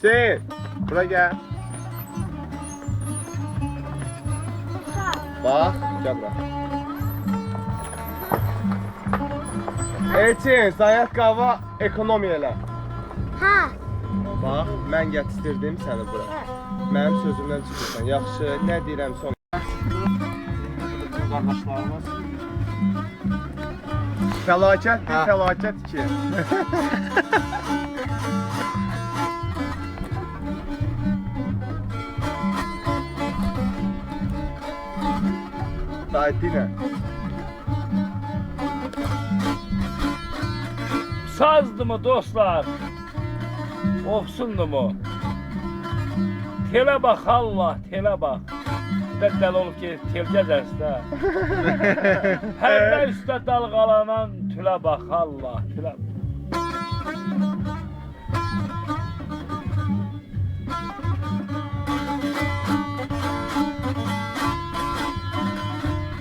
Hüseyin, bura gel. Bak, gel bura. Elçin, zayat qava ekonomi elə. Ha. Bax, mən gətirdim səni bura. Mənim sözümdən çıxırsan. Yaxşı, nə deyirəm son. Qardaşlarımız. Fəlakət bir fəlakət ki. Saydinə. Sazdı mı dostlar? Ofsundu mu? Tele bak Allah, tele bak. Dəl olub ki, tel gəzərsə. Pərdə üstə dalğalanan tülə bax Allah, tülə.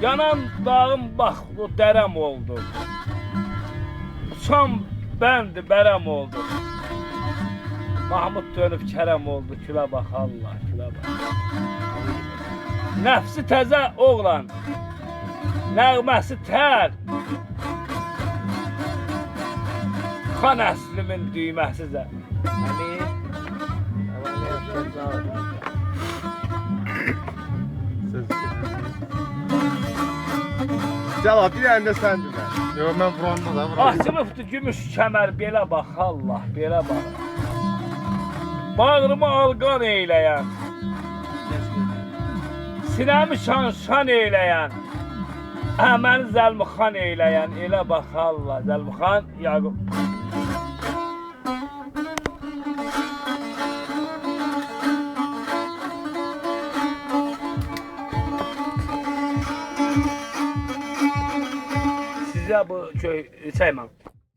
Yanan dağım bax, o dərəm oldu. Uçan bəndi bərəm oldu. Mahmud dönüb kərəm oldu, külə bax Allah, külə bax. Nəfsi təzə oğlan, nəğməsi tər. Xan əslimin düyməsi zə. Cəlal, bir əlində sən demə. Yox, mən vuranda da vuram. Açılıbdı gümüş kəmər, belə bax Allah, belə bax. Bağrımı alqan eyləyən, sinəmi şan eyləyən, məni Zəlmixan eyləyən, elə bax Allah, Zəlmixan Yaqub. Sizə bu çayman.